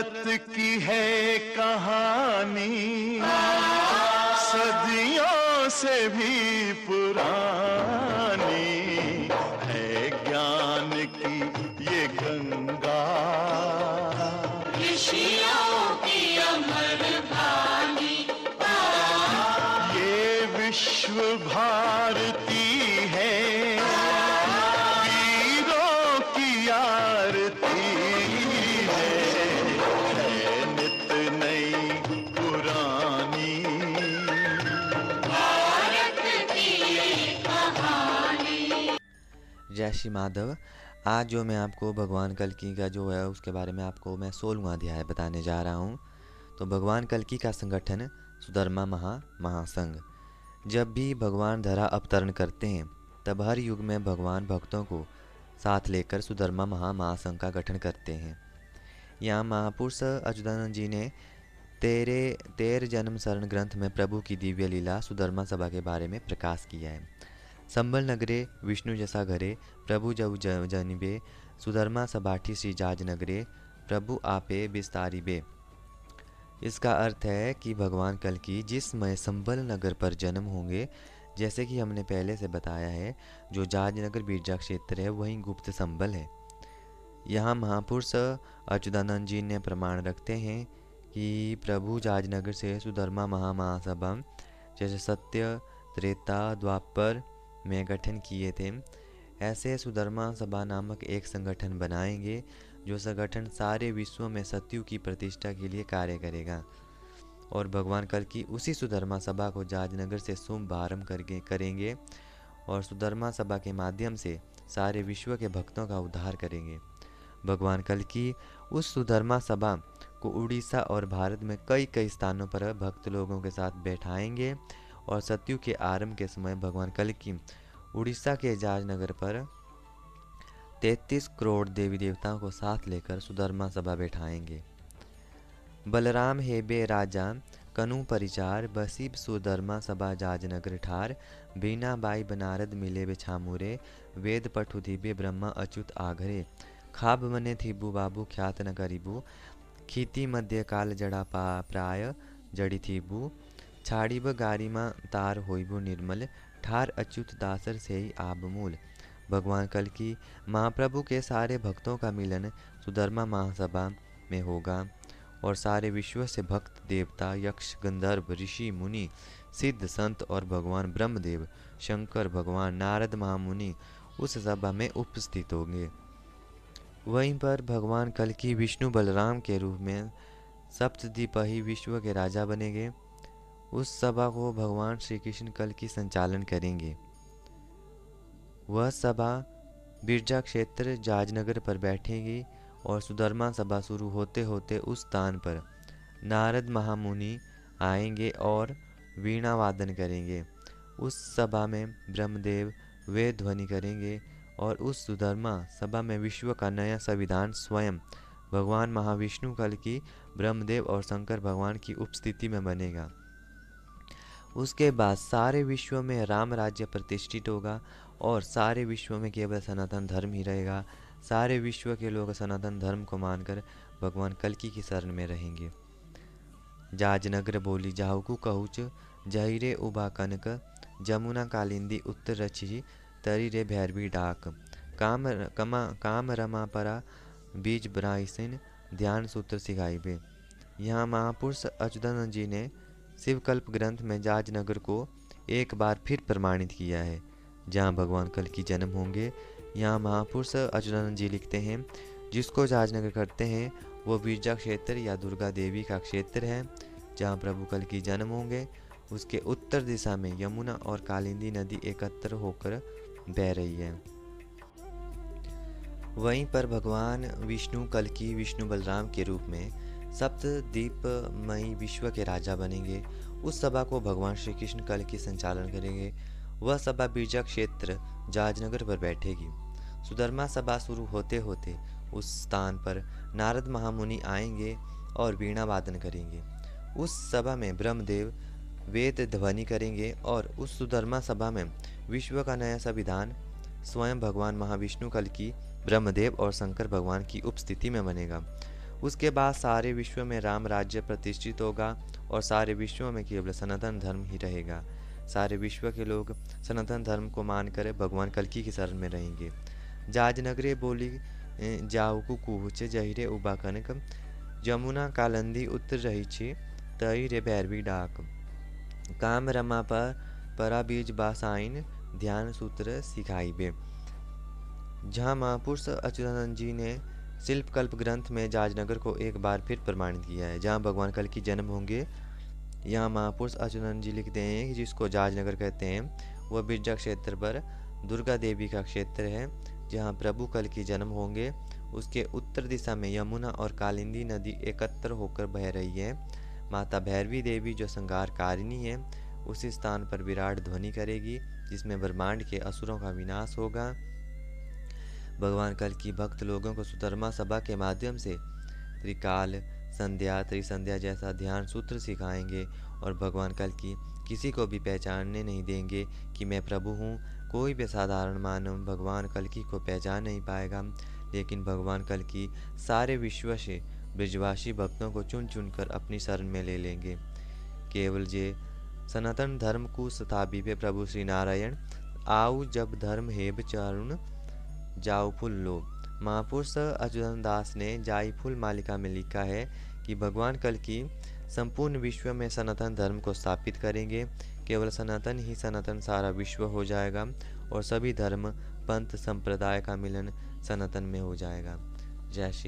भारत की है कहानी सदियों से भी पुरानी, है ज्ञान की ये गंगा, ऋषियों की अमर वाणी। ये विश्व भारती है, वीरों की आरती है नित नई पुरानी, भारत की ये कहानी। जय श्री माधव। आज जो मैं आपको भगवान कल्कि का जो है उसके बारे में आपको मैं 16वां अध्याय बताने जा रहा हूँ। तो भगवान कल्कि का संगठन सुधर्मा महासंघ। जब भी भगवान धरा अवतरण करते हैं तब हर युग में भगवान भक्तों को साथ लेकर सुधर्मा महासंघ का गठन करते हैं। यहाँ महापुरुष अच्युतानंद जी ने तेरे जन्म शरण ग्रंथ में प्रभु की दिव्य लीला सुधर्मा सभा के बारे में प्रकाश किया है। संबल नगरे विष्णु जैसा घरे प्रभु जब जनिबे, सुधर्मा सभाठी श्री जाज नगरे प्रभु आपे विस्तारिबे। इसका अर्थ है कि भगवान कल्कि जिस समय संबल नगर पर जन्म होंगे, जैसे कि हमने पहले से बताया है, जो जाज नगर बीरजा क्षेत्र है वहीं गुप्त संबल है। यहाँ महापुरुष अच्युतानंद जी ने प्रमाण रखते हैं कि प्रभु जाजनगर से सुधर्मा महासभा जैसे सत्य त्रेता द्वापर में गठन किए थे, ऐसे सुधर्मा सभा नामक एक संगठन बनाएंगे जो संगठन सारे विश्व में सत्यु की प्रतिष्ठा के लिए कार्य करेगा। और भगवान कल्कि उसी सुधर्मा सभा को जाजनगर से शुभारंभ करेंगे और सुधर्मा सभा के माध्यम से सारे विश्व के भक्तों का उद्धार करेंगे। भगवान कल्कि उस सुधर्मा सभा को उड़ीसा और भारत में कई स्थानों पर भक्त लोगों के साथ बैठाएंगे और सत्यु के आरंभ के समय भगवान कल्कि उड़ीसा के जाजनगर पर 33 करोड़ देवी देवताओं को साथ लेकर सुधर्मा सभा बैठाएंगे। बलराम हेबे राजा कनु परिचार बसीब सुधर्मा सभा जाजनगर ठार, बीना बाई बनारद मिले बेछामुरे, वेद पठु धीबे ब्रह्मा अच्युत आघरे, खाब मने थीबू बाबू ख्यात न करीबू, खीती मध्य काल जड़ा प्राय जड़ी थीबू, छाड़ीब गारिमा तार होइबू निर्मल, ठार अच्युत दासर से ही आबमूल। भगवान कल्कि महाप्रभु के सारे भक्तों का मिलन सुधर्मा महासभा में होगा और सारे विश्व से भक्त देवता यक्ष गंधर्व ऋषि मुनि सिद्ध संत और भगवान ब्रह्मदेव शंकर भगवान नारद महामुनि उस सभा में उपस्थित होंगे। वहीं पर भगवान कल्कि विष्णु बलराम के रूप में सप्तद्वीपही विश्व के राजा बनेंगे। उस सभा को भगवान श्री कृष्ण कल्कि संचालन करेंगे। वह सभा बिरजा क्षेत्र जाजनगर पर बैठेगी और सुधर्मा सभा शुरू होते होते उस स्थान पर नारद महामुनि आएंगे और वीणा वादन करेंगे। उस सभा में ब्रह्मदेव वेद ध्वनि करेंगे और उस सुधर्मा सभा में विश्व का नया संविधान स्वयं भगवान महाविष्णु कल्कि ब्रह्मदेव और शंकर भगवान की उपस्थिति में बनेगा। उसके बाद सारे विश्व में राम राज्य प्रतिष्ठित होगा और सारे विश्व में केवल सनातन धर्म ही रहेगा। सारे विश्व के लोग सनातन धर्म को मानकर भगवान कल्कि की शरण में रहेंगे। जाजनगर बोली जाहुकु कहूच, जहिरे उबा कनक, जमुना कालिंदी उत्तर रची, तरी रे भैरवी डाक, काम रमा परा बीज ब्राइसिन, ध्यान सूत्र सिखाइबे। यहाँ महापुरुष अच्युतानंद जी ने शिवकल्प ग्रंथ में जाजनगर को एक बार फिर प्रमाणित किया है, जहाँ भगवान कल्कि जन्म होंगे। यहाँ महापुरुष अच्युतानंद जी लिखते हैं, जिसको जाजनगर करते हैं वो बिरजा क्षेत्र या दुर्गा देवी का क्षेत्र है, जहाँ प्रभु कल्कि जन्म होंगे। उसके उत्तर दिशा में यमुना और कालिंदी नदी एकत्र होकर बह रही है। वहीं पर भगवान विष्णु कल्कि विष्णु बलराम के रूप में सप्तद्वीपमयी विश्व के राजा बनेंगे। उस सभा को भगवान श्री कृष्ण कल्कि संचालन करेंगे। वह सभा बिरजा क्षेत्र जाजनगर पर बैठेगी। सुधर्मा सभा शुरू होते होते उस स्थान पर नारद महामुनि आएंगे और वीणा वादन करेंगे। उस सभा में ब्रह्मदेव वेद ध्वनि करेंगे और उस सुधर्मा सभा में विश्व का नया संविधान स्वयं भगवान महाविष्णु कल्कि ब्रह्मदेव और शंकर भगवान की उपस्थिति में बनेगा। उसके बाद सारे विश्व में राम राज्य प्रतिष्ठित होगा और सारे विश्व में केवल सनातन धर्म ही रहेगा। सारे विश्व के लोग सनातन धर्म को मानकर भगवान कल्कि की शरण में रहेंगे। जाजनगरे बोली जाऊ कुकुच जहिरे उबा कनक जमुना कालंदी उत्तर रही छी तई रे भैरवी डाक काम रमा पर परा बीज बासाइन ध्यान सूत्र सिखाई बे। जहाँ महापुरुष अच्युतानंद जी ने शिल्पकल्प ग्रंथ में जाजनगर को एक बार फिर प्रमाणित किया है। जहाँ भगवान कल्कि जन्म होंगे, यहाँ महापुरुष अच्युतानंद जी लिखते हैं कि जिसको जाजनगर कहते हैं वह बिरजा क्षेत्र पर दुर्गा देवी का क्षेत्र है। जहाँ प्रभु कल्कि जन्म होंगे उसके उत्तर दिशा में यमुना और कालिंदी नदी एकत्र होकर बह रही है। माता भैरवी देवी जो संहारकारिणी है उसी स्थान पर विराट ध्वनि करेगी जिसमें ब्रह्मांड के असुरों का विनाश होगा। भगवान कल्कि भक्त लोगों को सुधर्मा सभा के माध्यम से त्रिकाल संध्या त्रिसंध्या जैसा ध्यान सूत्र सिखाएंगे और भगवान कल्कि किसी को भी पहचानने नहीं देंगे कि मैं प्रभु हूँ। कोई भी साधारण मानव भगवान कल्कि को पहचान नहीं पाएगा, लेकिन भगवान कल्कि सारे विश्व से ब्रजवासी भक्तों को चुन चुन कर अपनी शरण में ले लेंगे। केवल जे सनातन धर्म को स्थापी पे प्रभु श्री नारायण आउ जब धर्म हेब चारुण जाऊ फुल लो। महापुरुष अच्युतानंद दास ने जाई फुल मालिका में लिखा है कि भगवान कल्कि संपूर्ण विश्व में सनातन धर्म को स्थापित करेंगे। केवल सनातन ही सनातन सारा विश्व हो जाएगा और सभी धर्म पंथ संप्रदाय का मिलन सनातन में हो जाएगा। जय श्री